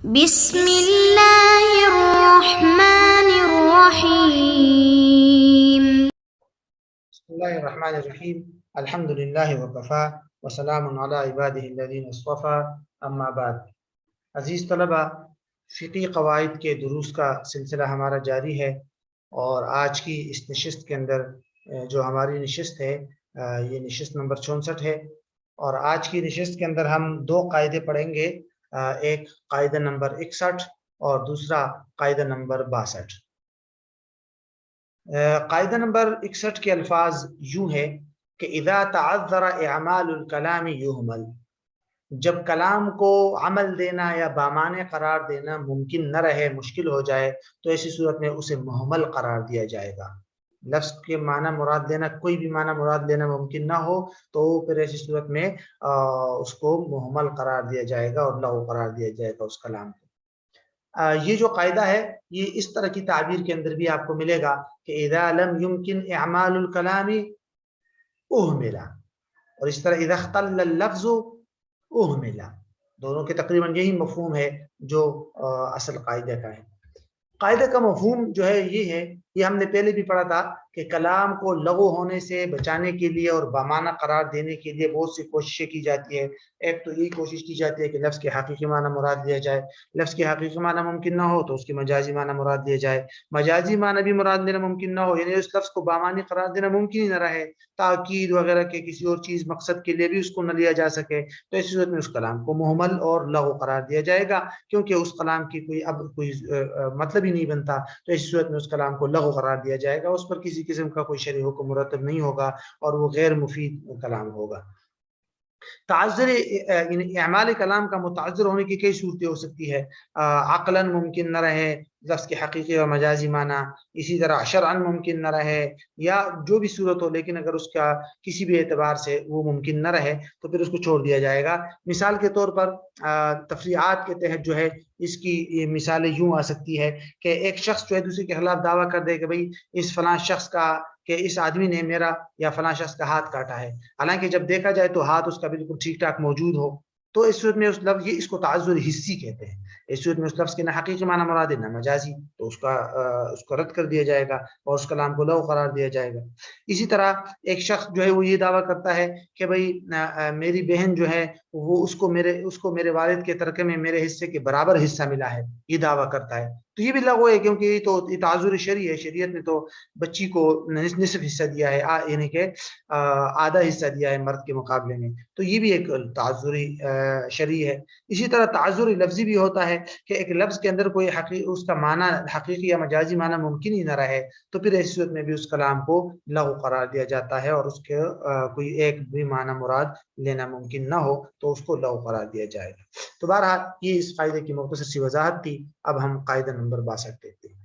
بسم اللہ الرحمن الرحیم۔ بسم اللہ الرحمن الرحیم۔ الحمد للہ وکفا وسلام علی عبادہ الذین اصطفی، اما بعد۔ عزیز طلبہ، فقہی قواعد کے دروس کا سلسلہ ہمارا جاری ہے، اور آج کی اس نشست کے اندر جو ہماری نشست ہے یہ نشست نمبر 64 ہے، اور آج کی نشست کے اندر ہم دو قاعدے پڑھیں گے، ایک قاعدہ نمبر 61 اور دوسرا قاعدہ نمبر 62۔ قاعدہ نمبر 61 کے الفاظ یوں ہے کہ اذا تعذر اعمال الکلام یہمل، جب کلام کو عمل دینا یا بامعنی قرار دینا ممکن نہ رہے، مشکل ہو جائے، تو ایسی صورت میں اسے محمل قرار دیا جائے گا۔ لفظ کے معنی مراد لینا، کوئی بھی معنی مراد لینا ممکن نہ ہو تو پھر ایسی صورت میں اس کو محمل قرار دیا جائے گا اور لغو قرار دیا جائے گا اس کلام کو۔ یہ جو قاعدہ ہے یہ اس طرح کی تعبیر کے اندر بھی آپ کو ملے گا کہ اذا لم يمكن اعمال الکلام اہمل، اور اس طرح اذا اختل اللفظ اہمل، دونوں کے تقریباً یہی مفہوم ہے جو اصل قاعدہ کا ہے۔ قاعدہ کا مفہوم جو ہے یہ ہے، یہ ہم نے پہلے بھی پڑھا تھا کہ کلام کو لغو ہونے سے بچانے کے لیے اور بامعنی قرار دینے کے لیے بہت سی کوششیں کی جاتی ہے۔ ایک تو یہی کوشش کی جاتی ہے کہ لفظ کے حقیقی معنی مراد لیا جائے، لفظ کے حقیقی معنی ممکن نہ ہو تو اس کی مجازی معنی مراد لیا جائے، مجازی معنی بھی مراد لینا ممکن نہ ہو، یعنی اس لفظ کو بامعنی قرار دینا ممکن ہی نہ رہے، تاکید وغیرہ کے کسی اور چیز مقصد کے لیے بھی اس کو نہ لیا جا سکے، تو اس صورت میں اس کلام کو محمل اور لغو قرار دیا جائے گا، کیونکہ اس کلام کی کوئی مطلب ہی نہیں بنتا، تو اس صورت میں اس کلام کو لغو قرار دیا جائے گا، اس پر کسی قسم کا کوئی شرعی حکم مرتب نہیں ہوگا اور وہ غیر مفید کلام ہوگا۔ تعذر یعنی اعمال کلام کا متعذر ہونے کی کئی صورتیں ہو سکتی ہے، عقلاً ممکن نہ رہے لفظ کے حقیقی اور مجازی معنی، اسی طرح شرعاً ممکن نہ رہے، یا جو بھی صورت ہو، لیکن اگر اس کا کسی بھی اعتبار سے وہ ممکن نہ رہے تو پھر اس کو چھوڑ دیا جائے گا۔ مثال کے طور پر تفریعات کے تحت جو ہے اس کی یہ مثالیں یوں آ سکتی ہے کہ ایک شخص جو ہے دوسرے کے خلاف دعویٰ کر دے کہ بھئی اس فلاں شخص کا، کہ اس آدمی نے میرا یا فلاں شخص کا ہاتھ کاٹا ہے، حالانکہ جب دیکھا جائے تو ہاتھ اس کا بالکل ٹھیک ٹھاک موجود ہو، تو اس صورت میں اس لفظ، یہ اس کو تعذر حسی کہتے ہیں، اس صورت میں اس لفظ کے نہ حقیقی معنی مراد ہے نہ مجازی، تو اس کو رد کر دیا جائے گا اور اس کلام کو لغو قرار دیا جائے گا۔ اسی طرح ایک شخص جو ہے وہ یہ دعویٰ کرتا ہے کہ بھئی میری بہن جو ہے وہ اس کو میرے والد کے ترکے میں میرے حصے کے برابر حصہ ملا ہے، یہ دعویٰ کرتا ہے، تو یہ بھی لغو ہے، کیونکہ یہ تو تعذر شرعی ہے، شریعت نے تو بچی کو نصف حصہ دیا ہے، یعنی کہ آدھا حصہ دیا ہے مرد کے مقابلے میں، تو یہ بھی ایک تعذری شرعی ہے۔ اسی طرح تعذر لفظی بھی ہوتا ہے کہ ایک لفظ کے اندر کوئی اس کا معنی حقیقی یا مجازی معنی ممکن ہی نہ رہے، تو پھر اس صورت میں بھی اس کلام کو لغو قرار دیا جاتا ہے، اور اس کے کوئی ایک بھی معنی مراد لینا ممکن نہ ہو تو اس کو لغو قرار دیا جائے گا۔ تو بہرحال یہ اس قاعدے کی مختصر سی وضاحت تھی۔ اب ہم قاعدہ نمبر 62 دیکھتے ہیں۔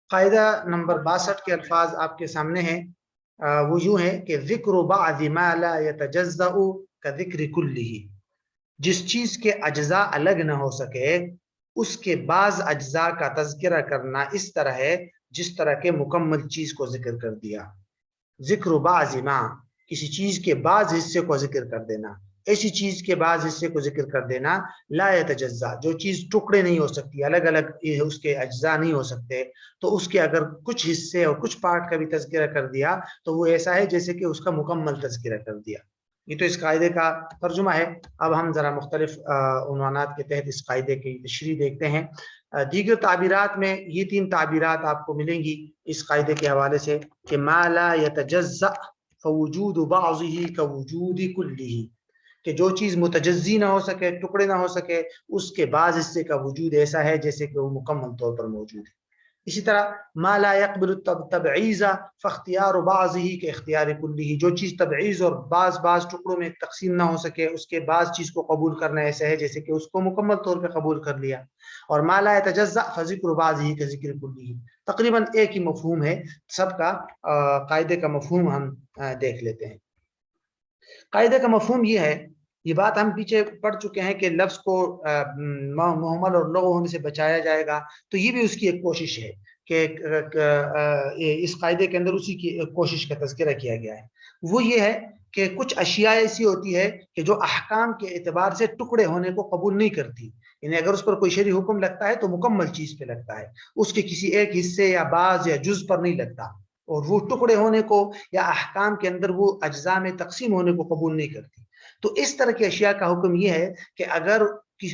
قاعدہ نمبر 62 کے الفاظ آپ کے سامنے ہیں، وہ یوں ہے کہ ذکر بعض ما لا يتجزأ كذکر کلہ، جس چیز کے اجزاء الگ نہ ہو سکے اس کے بعض اجزاء کا تذکرہ کرنا اس طرح ہے جس طرح کے مکمل چیز کو ذکر کر دیا۔ ذکر بعض ما، کسی چیز کے بعض حصے کو ذکر کر دینا، ایسی چیز کے بعض حصے کو ذکر کر دینا، لا يتجزا، جو چیز ٹکڑے نہیں ہو سکتی، الگ الگ اس کے اجزاء نہیں ہو سکتے، تو اس کے اگر کچھ حصے اور کچھ پارٹ کا بھی تذکرہ کر دیا تو وہ ایسا ہے جیسے کہ اس کا مکمل تذکرہ کر دیا۔ یہ تو اس قاعدے کا ترجمہ ہے۔ اب ہم ذرا مختلف عنوانات کے تحت اس قاعدے کی تشریح دیکھتے ہیں۔ دیگر تعبیرات میں یہ 3 تعبیرات آپ کو ملیں گی اس قاعدے کے حوالے سے کہ ما لا يتجزأ فوجود بعضه كوجود كله، کہ جو چیز متجزی نہ ہو سکے، ٹکڑے نہ ہو سکے، اس کے بعض حصے کا وجود ایسا ہے جیسے کہ وہ مکمل طور پر موجود ہے۔ اسی طرح ما لا يقبل التبعیض فاختیار بعضه كاختیار كله، جو چیز تبعیض اور بعض ٹکڑوں میں تقسیم نہ ہو سکے اس کے بعض چیز کو قبول کرنا ایسا ہے جیسے کہ اس کو مکمل طور پہ قبول کر لیا۔ اور ما لا يتجزأ فذکر بعضه كذکر كله، تقریباً ایک ہی مفہوم ہے سب کا۔ قاعدے کا مفہوم ہم دیکھ لیتے ہیں۔ قاعدے کا مفہوم یہ ہے، یہ بات ہم پیچھے پڑھ چکے ہیں کہ لفظ کو محمل اور لغو ہونے سے بچایا جائے گا، تو یہ بھی اس کی ایک کوشش ہے کہ اس قاعدے کے اندر اسی کی کوشش کا تذکرہ کیا گیا ہے۔ وہ یہ ہے کہ کچھ اشیاء ایسی ہوتی ہے کہ جو احکام کے اعتبار سے ٹکڑے ہونے کو قبول نہیں کرتی، یعنی اگر اس پر کوئی شرعی حکم لگتا ہے تو مکمل چیز پہ لگتا ہے، اس کے کسی ایک حصے یا بعض یا جز پر نہیں لگتا، اور وہ ٹکڑے ہونے کو یا احکام کے اندر وہ اجزاء میں تقسیم ہونے کو قبول نہیں کرتی۔ تو اس طرح کی اشیاء کا حکم یہ ہے کہ اگر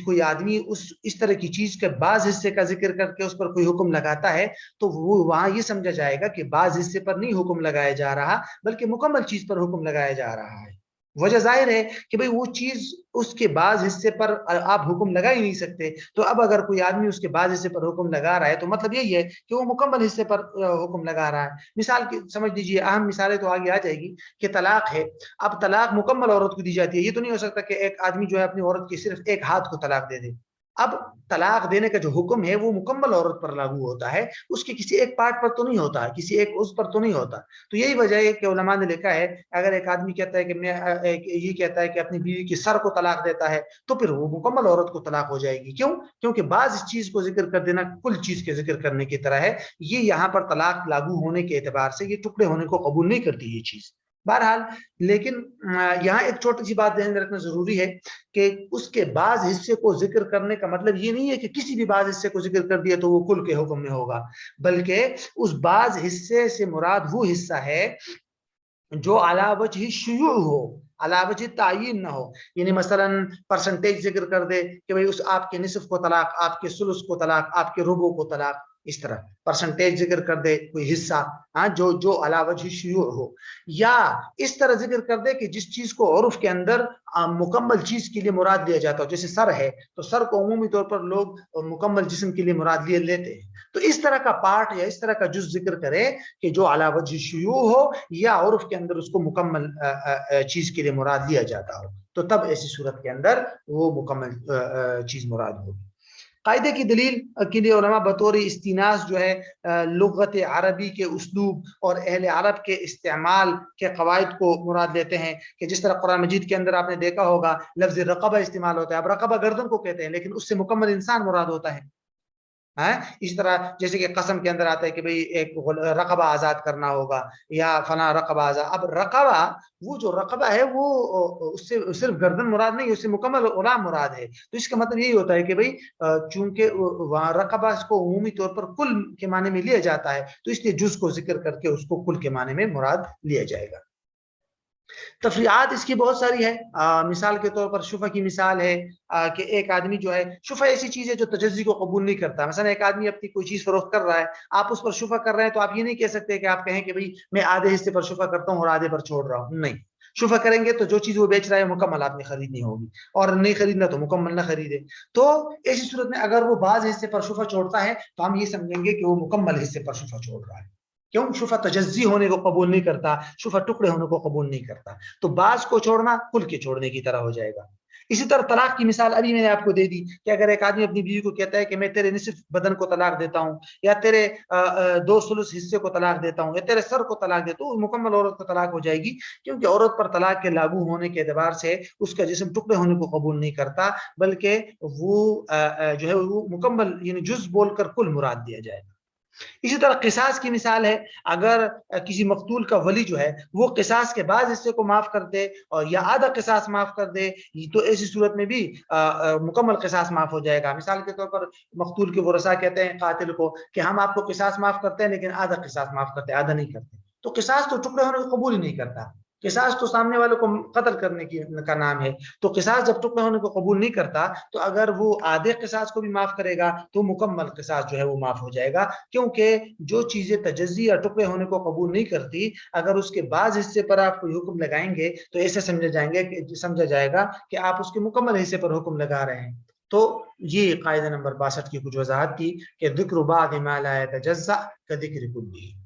کوئی آدمی اس طرح کی چیز کے بعض حصے کا ذکر کر کے اس پر کوئی حکم لگاتا ہے تو وہ وہاں یہ سمجھا جائے گا کہ بعض حصے پر نہیں حکم لگایا جا رہا بلکہ مکمل چیز پر حکم لگایا جا رہا ہے۔ وجہ ظاہر ہے کہ بھئی وہ چیز اس کے بعض حصے پر آپ حکم لگا ہی نہیں سکتے، تو اب اگر کوئی آدمی اس کے بعض حصے پر حکم لگا رہا ہے تو مطلب یہی ہے کہ وہ مکمل حصے پر حکم لگا رہا ہے۔ مثال کی سمجھ لیجیے، اہم مثالیں تو آگے آ جائے گی کہ طلاق ہے، اب طلاق مکمل عورت کو دی جاتی ہے، یہ تو نہیں ہو سکتا کہ ایک آدمی جو ہے اپنی عورت کی صرف ایک ہاتھ کو طلاق دے دے۔ اب طلاق دینے کا جو حکم ہے وہ مکمل عورت پر لاگو ہوتا ہے، اس کے کسی ایک پارٹ پر تو نہیں ہوتا ہے، کسی ایک عضو پر تو نہیں ہوتا۔ تو یہی وجہ ہے کہ علماء نے لکھا ہے اگر ایک آدمی کہتا ہے کہ میں یہ کہتا ہے کہ اپنی بیوی کی سر کو طلاق دیتا ہے تو پھر وہ مکمل عورت کو طلاق ہو جائے گی۔ کیوں؟ کیونکہ بعض اس چیز کو ذکر کر دینا کل چیز کے ذکر کرنے کی طرح ہے، یہ یہاں پر طلاق لاگو ہونے کے اعتبار سے یہ ٹکڑے ہونے کو قبول نہیں کرتی یہ چیز۔ بہرحال لیکن یہاں ایک چھوٹی سی بات ذہن میں رکھنا ضروری ہے کہ اس کے بعض حصے کو ذکر کرنے کا مطلب یہ نہیں ہے کہ کسی بھی بعض حصے کو ذکر کر دیا تو وہ کل کے حکم میں ہوگا، بلکہ اس بعض حصے سے مراد وہ حصہ ہے جو علی وجہ شیوع ہو، علی وجہ تعین نہ ہو، یعنی مثلا پرسنٹیج ذکر کر دے کہ بھئی اس آپ کے نصف کو طلاق، آپ کے ثلث کو طلاق، آپ کے ربع کو طلاق، اس طرح پرسنٹیج ذکر کر دے کوئی حصہ جو علی وجہ شیوع ہو، یا اس طرح ذکر کر دے کہ جس چیز کو عرف کے اندر مکمل چیز کے لیے مراد لیا جاتا ہو، جیسے سر ہے تو سر کو عمومی طور پر لوگ مکمل جسم کے لیے مراد لیتے ہیں، تو اس طرح کا پارٹ یا اس طرح کا جز ذکر کرے کہ جو علی وجہ شیوع ہو یا عرف کے اندر اس کو مکمل چیز کے لیے مراد لیا جاتا ہو، تو تب ایسی صورت کے اندر وہ مکمل چیز مراد ہوگی۔ قاعدے کی دلیل کے لیے علماء بطور استیناس جو ہے لغت عربی کے اسلوب اور اہل عرب کے استعمال کے قواعد کو مراد لیتے ہیں، کہ جس طرح قرآن مجید کے اندر آپ نے دیکھا ہوگا لفظ رقبہ استعمال ہوتا ہے، اب رقبہ گردن کو کہتے ہیں لیکن اس سے مکمل انسان مراد ہوتا ہے۔ اس طرح جیسے کہ قسم کے اندر آتا ہے کہ بھئی ایک رقبہ آزاد کرنا ہوگا یا فلاں رقبہ آزاد، اب رقبہ وہ جو رقبہ ہے وہ اس سے صرف گردن مراد نہیں، اس سے مکمل غلام مراد ہے، تو اس کا مطلب یہی ہوتا ہے کہ بھئی چونکہ وہاں رقبہ کو عمومی طور پر کل کے معنی میں لیا جاتا ہے تو اس لیے جز کو ذکر کر کے اس کو کل کے معنی میں مراد لیا جائے گا۔ تفریعات اس کی بہت ساری ہے، مثال کے طور پر شفع کی مثال ہے کہ ایک آدمی جو ہے، شفع ایسی چیز ہے جو تجزی کو قبول نہیں کرتا، مثلا ایک آدمی اپنی کوئی چیز فروخت کر رہا ہے، آپ اس پر شفع کر رہے ہیں تو آپ یہ نہیں کہہ سکتے کہ آپ کہیں کہ بھئی میں آدھے حصے پر شفع کرتا ہوں اور آدھے پر چھوڑ رہا ہوں، نہیں، شفع کریں گے تو جو چیز وہ بیچ رہا ہے مکمل آپ نے خریدنی ہوگی، اور نہیں خریدنا تو مکمل نہ خریدے۔ تو ایسی صورت میں اگر وہ بعض حصے پر شفع چھوڑتا ہے تو ہم یہ سمجھیں گے کہ وہ مکمل حصے پر شفع چھوڑ رہا ہے۔ کیوں؟ شفع تجزی ہونے کو قبول نہیں کرتا، شفع ٹکڑے ہونے کو قبول نہیں کرتا، تو بعض کو چھوڑنا کل کے چھوڑنے کی طرح ہو جائے گا۔ اسی طرح طلاق کی مثال ابھی میں نے آپ کو دے دی کہ اگر ایک آدمی اپنی بیوی کو کہتا ہے کہ میں تیرے نصف بدن کو طلاق دیتا ہوں، یا تیرے 2/3 حصے کو طلاق دیتا ہوں، یا تیرے سر کو طلاق دیتا ہوں، مکمل عورت کو طلاق ہو جائے گی، کیونکہ عورت پر طلاق کے لاگو ہونے کے اعتبار سے اس کا جسم ٹکڑے ہونے کو قبول نہیں کرتا، بلکہ وہ جو ہے وہ مکمل یعنی جز بول کر کل مراد دیا جائے گا۔ اسی طرح قصاص کی مثال ہے، اگر کسی مقتول کا ولی جو ہے وہ قصاص کے بعض حصے کو معاف کر دے اور یا آدھا قصاص معاف کر دے تو ایسی صورت میں بھی مکمل قصاص معاف ہو جائے گا۔ مثال کے طور پر مقتول کے ورثاء کہتے ہیں قاتل کو کہ ہم آپ کو قصاص معاف کرتے ہیں لیکن آدھا قصاص معاف کرتے ہیں، آدھا نہیں کرتے، تو قصاص تو ٹکڑے ہونے کو قبول ہی نہیں کرتا، قصاص تو سامنے والوں کو قتل کرنے کا نام ہے، تو قصاص جب ٹکڑے ہونے کو قبول نہیں کرتا تو اگر وہ آدھے قصاص کو بھی معاف کرے گا تو مکمل قصاص جو ہے وہ معاف ہو جائے گا، کیونکہ جو چیزیں تجزی یا ٹکڑے ہونے کو قبول نہیں کرتی اگر اس کے بعض حصے پر آپ کوئی حکم لگائیں گے تو ایسے سمجھا جائے گا کہ آپ اس کے مکمل حصے پر حکم لگا رہے ہیں۔ تو یہ قاعدہ نمبر 62 کی کچھ وضاحت کی کہ ذکر بعض ما لا يتجزأ كذکر کلہ۔